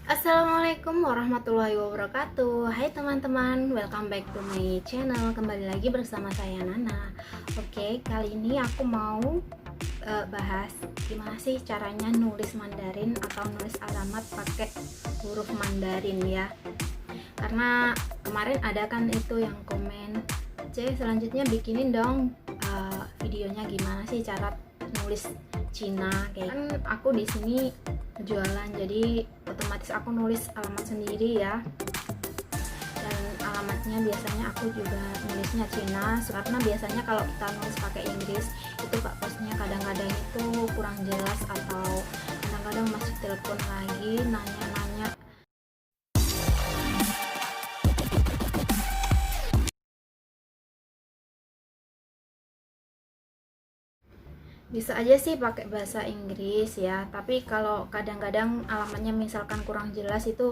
Assalamualaikum warahmatullahi wabarakatuh. Hai teman-teman, welcome back to my channel. Kembali lagi bersama saya Nana. Oke, kali ini aku mau bahas gimana sih caranya nulis Mandarin atau nulis alamat pakai huruf Mandarin ya. Karena kemarin ada kan itu yang komen, selanjutnya bikinin dong videonya gimana sih cara nulis Cina. Kayak kan aku di sini jualan, jadi otomatis aku nulis alamat sendiri ya, dan alamatnya biasanya aku juga nulisnya Cina karena biasanya kalau kita nulis pakai Inggris itu Pak Posnya kadang-kadang itu kurang jelas, atau kadang-kadang masih telepon lagi nanya-nanya. Bisa aja sih pakai bahasa Inggris ya, tapi kalau kadang-kadang alamatnya misalkan kurang jelas itu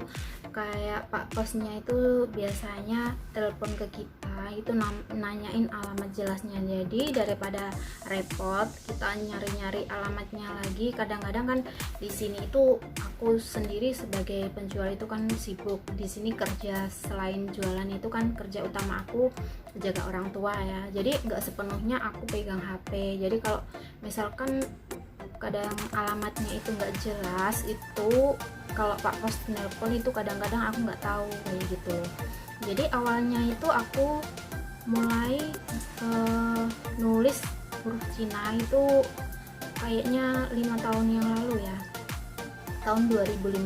kayak Pak Posnya itu biasanya telepon ke kita itu nanyain alamat jelasnya. Jadi daripada repot kita nyari-nyari alamatnya lagi, kadang-kadang kan di sini itu aku sendiri sebagai penjual itu kan sibuk di sini kerja, selain jualan itu kan kerja utama aku jaga orang tua ya, jadi nggak sepenuhnya aku pegang HP. Jadi kalau misalkan kadang alamatnya itu nggak jelas, itu kalau Pak Pos nelpon itu kadang-kadang aku nggak tahu kayak gitu. Jadi awalnya itu aku mulai nulis huruf Cina itu kayaknya 5 tahun yang lalu ya, tahun 2015.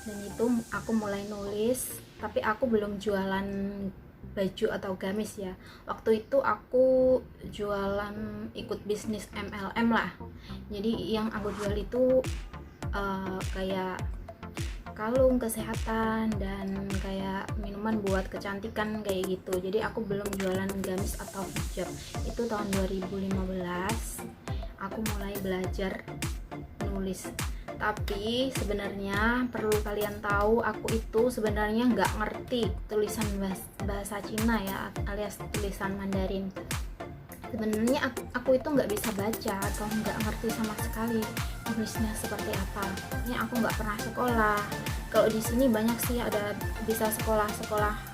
Dan itu aku mulai nulis, tapi aku belum jualan baju atau gamis ya. Waktu itu aku jualan ikut bisnis MLM lah. Jadi yang aku jual itu kayak kalung kesehatan dan kayak minuman buat kecantikan kayak gitu. Jadi aku belum jualan gamis atau hijab. Itu tahun 2015 aku mulai belajar nulis. Tapi sebenarnya perlu kalian tahu, aku itu sebenarnya nggak ngerti tulisan bahasa Cina ya, alias tulisan Mandarin. Sebenarnya aku itu nggak bisa baca atau nggak ngerti sama sekali nulisnya seperti apa. Ini aku nggak pernah sekolah. Kalau di sini banyak sih ada bisa sekolah-sekolah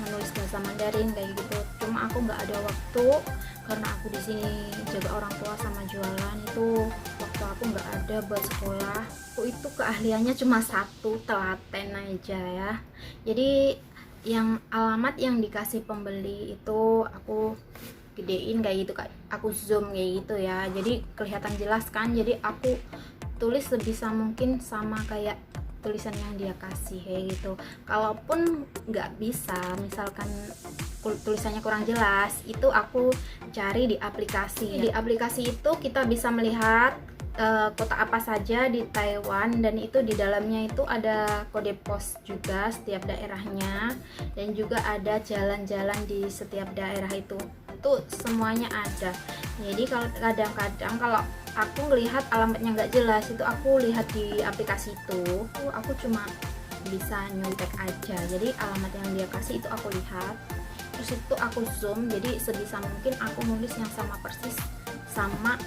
menulis bahasa Mandarin kayak gitu. Cuma aku nggak ada waktu karena aku di sini jaga orang tua sama jualan, itu waktu aku nggak ada buat sekolah. Aku itu keahliannya cuma satu, telaten aja ya. Jadi yang alamat yang dikasih pembeli itu aku gedein kayak gitu, aku zoom kayak gitu ya, jadi kelihatan jelas kan. Jadi aku tulis sebisa mungkin sama kayak tulisan yang dia kasih kayak gitu. Kalaupun nggak bisa, misalkan tulisannya kurang jelas, itu aku cari di aplikasi. Di aplikasi itu kita bisa melihat kota apa saja di Taiwan, dan itu di dalamnya itu ada kode pos juga setiap daerahnya, dan juga ada jalan-jalan di setiap daerah itu semuanya ada. Jadi kalau kadang-kadang kalau aku ngelihat alamatnya nggak jelas, itu aku lihat di aplikasi itu, aku cuma bisa nyontek aja. Jadi alamat yang dia kasih itu aku lihat, terus itu aku zoom, jadi sebisa mungkin aku nulis yang sama persis sama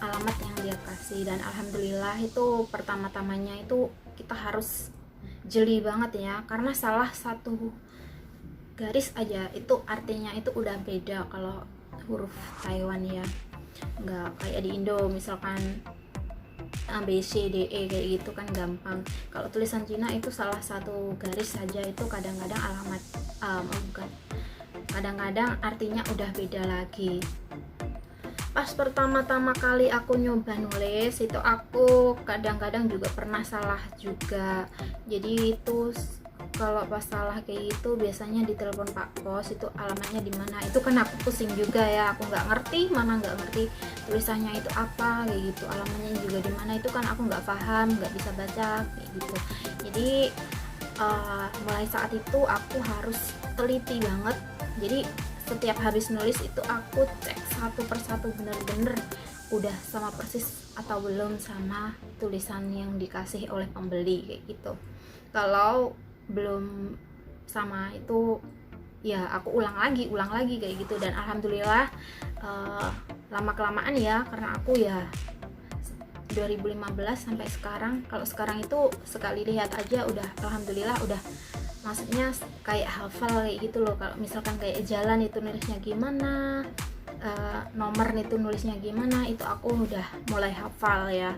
alamat yang dia kasih. Dan alhamdulillah itu pertama-tamanya itu kita harus jeli banget ya, karena salah satu garis aja itu artinya itu udah beda kalau huruf Taiwan ya, nggak kayak di Indo misalkan A B C D E kayak gitu kan gampang. Kalau tulisan Cina itu salah satu garis saja itu kadang-kadang alamat bukan, kadang-kadang artinya udah beda lagi. Pas pertama-tama kali aku nyoba nulis itu aku kadang-kadang juga pernah salah juga. Jadi itu kalau pas salah kayak gitu biasanya ditelepon Pak Pos, itu alamatnya di mana, itu kan aku pusing juga ya, aku nggak ngerti, mana nggak ngerti tulisannya itu apa kayak gitu, alamatnya juga di mana, itu kan aku nggak paham, nggak bisa baca kayak gitu. Jadi mulai saat itu aku harus teliti banget. Jadi setiap habis nulis itu aku cek satu persatu bener-bener udah sama persis atau belum sama tulisan yang dikasih oleh pembeli kayak gitu. Kalau belum sama itu ya aku ulang lagi kayak gitu. Dan alhamdulillah lama kelamaan ya, karena aku ya 2015 sampai sekarang. Kalau sekarang itu sekali lihat aja udah alhamdulillah udah, maksudnya kayak hafal kayak gitu loh. Kalau misalkan kayak jalan itu nulisnya gimana, nomor itu nulisnya gimana, itu aku udah mulai hafal ya.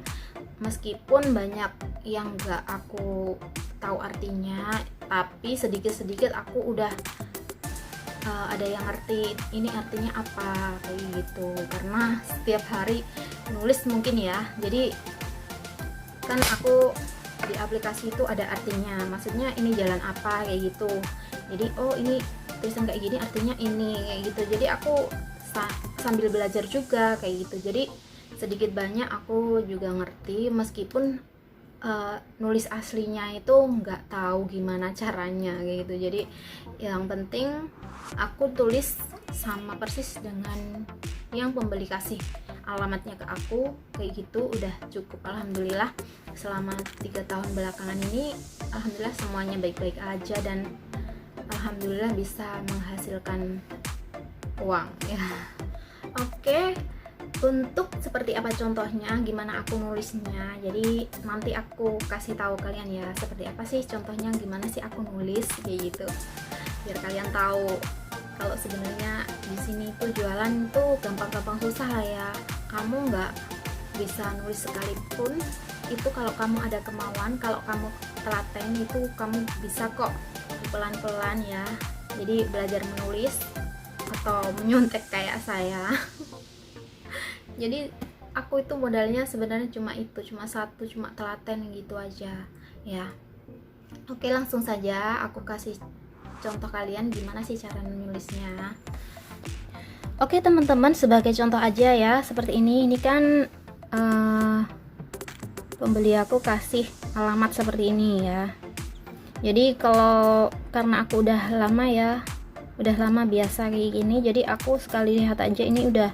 Meskipun banyak yang gak aku tahu artinya, tapi sedikit-sedikit aku udah ada yang ngerti ini artinya apa kayak gitu, karena setiap hari nulis mungkin ya. Jadi kan aku di aplikasi itu ada artinya, maksudnya ini jalan apa kayak gitu. Jadi oh ini tulisan kayak gini artinya ini kayak gitu. Jadi aku sambil belajar juga kayak gitu. Jadi sedikit banyak aku juga ngerti, meskipun nulis aslinya itu nggak tahu gimana caranya kayak gitu. Jadi yang penting aku tulis sama persis dengan yang pembeli kasih alamatnya ke aku kayak gitu, udah cukup. Alhamdulillah selama 3 tahun belakangan ini alhamdulillah semuanya baik-baik aja, dan alhamdulillah bisa menghasilkan uang ya. Oke, untuk seperti apa contohnya, gimana aku nulisnya, jadi nanti aku kasih tahu kalian ya seperti apa sih contohnya, gimana sih aku nulis kayak gitu, biar kalian tahu kalau sebenarnya di sini tuh jualan tuh gampang-gampang susah lah ya. Kamu nggak bisa nulis sekalipun itu, kalau kamu ada kemauan, kalau kamu telaten itu kamu bisa kok pelan-pelan ya. Jadi belajar menulis atau menyontek kayak saya. Jadi aku itu modalnya sebenarnya cuma itu, cuma satu, cuma telaten gitu aja ya. Oke, langsung saja aku kasih contoh kalian gimana sih cara menulisnya. Oke teman-teman, sebagai contoh aja ya, seperti ini kan pembeli aku kasih alamat seperti ini ya. Jadi kalau karena aku udah lama ya, udah lama biasa kayak gini, jadi aku sekali lihat aja ini udah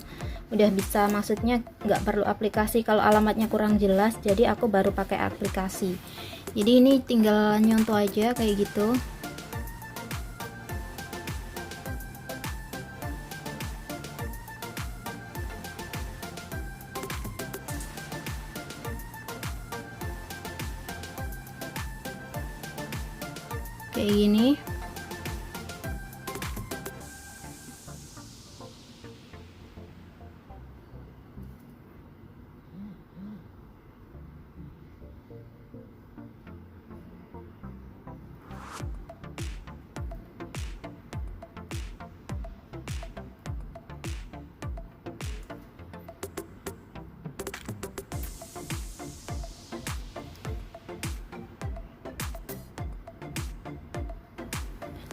bisa, maksudnya nggak perlu aplikasi. Kalau alamatnya kurang jelas, jadi aku baru pakai aplikasi. Jadi ini tinggal nyontoh aja kayak gitu. Kayak gini.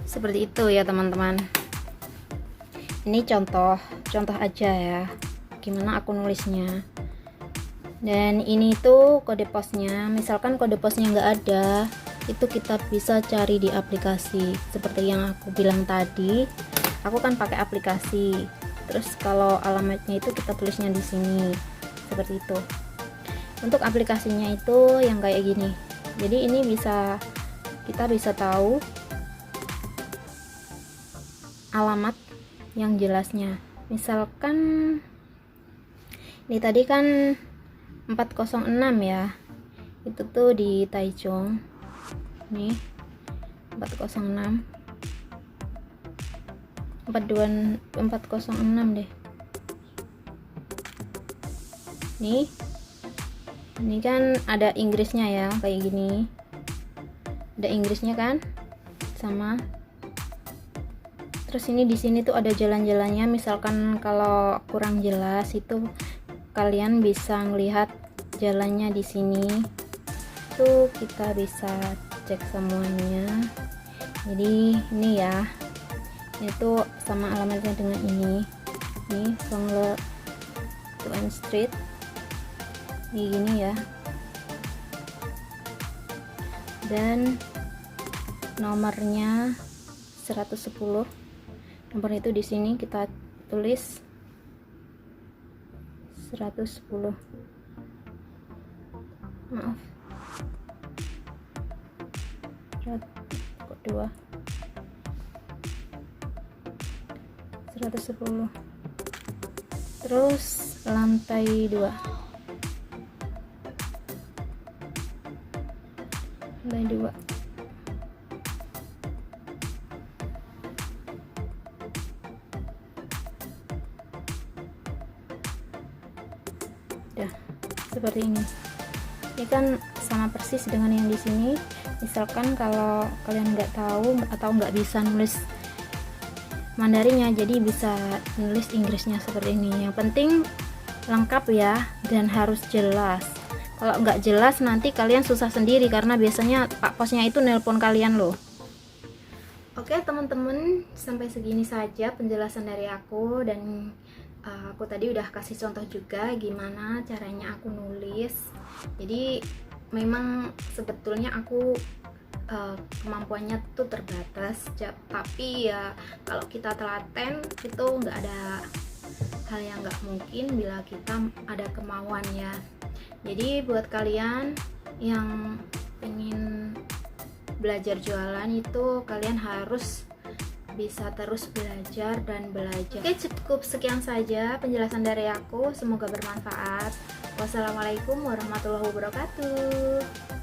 Seperti itu ya teman-teman. Ini contoh aja ya gimana aku nulisnya. Dan ini tuh kode posnya, misalkan kode posnya nggak ada, itu kita bisa cari di aplikasi. Seperti yang aku bilang tadi, aku kan pakai aplikasi. Terus kalau alamatnya itu kita tulisnya di sini seperti itu. Untuk aplikasinya itu yang kayak gini. Jadi ini kita bisa tahu alamat yang jelasnya. Misalkan ini tadi kan 406 ya, itu tuh di Taichung. Nih 406 406 deh. Ini kan ada Inggrisnya ya, kayak gini. Ada Inggrisnya kan, sama. Terus ini di sini tuh ada jalan-jalannya. Misalkan kalau kurang jelas itu kalian bisa ngelihat jalannya di sini. Tuh kita bisa cek semuanya. Jadi ini ya, itu sama alamatnya dengan ini. Ini Songle Tuan Street. Ini gini ya. Dan nomornya 110. Nomor itu di sini kita tulis 110. Maaf. Kok 2. 110. Terus lantai 2. Lantai 2. Udah seperti ini. Ini kan sama persis dengan yang di sini. Misalkan kalau kalian nggak tahu atau nggak bisa nulis Mandarinnya, jadi bisa nulis Inggrisnya seperti ini. Yang penting lengkap ya, dan harus jelas. Kalau nggak jelas nanti kalian susah sendiri, karena biasanya Pak Posnya itu nelpon kalian loh. Oke teman-teman, sampai segini saja penjelasan dari aku, dan aku tadi udah kasih contoh juga gimana caranya aku nulis. Jadi memang sebetulnya aku kemampuannya tuh terbatas, tapi ya kalau kita telaten itu nggak ada hal yang nggak mungkin bila kita ada kemauan ya. Jadi buat kalian yang ingin belajar jualan itu kalian harus bisa terus belajar dan belajar. Oke, cukup sekian saja penjelasan dari aku, semoga bermanfaat. Wassalamualaikum warahmatullahi wabarakatuh.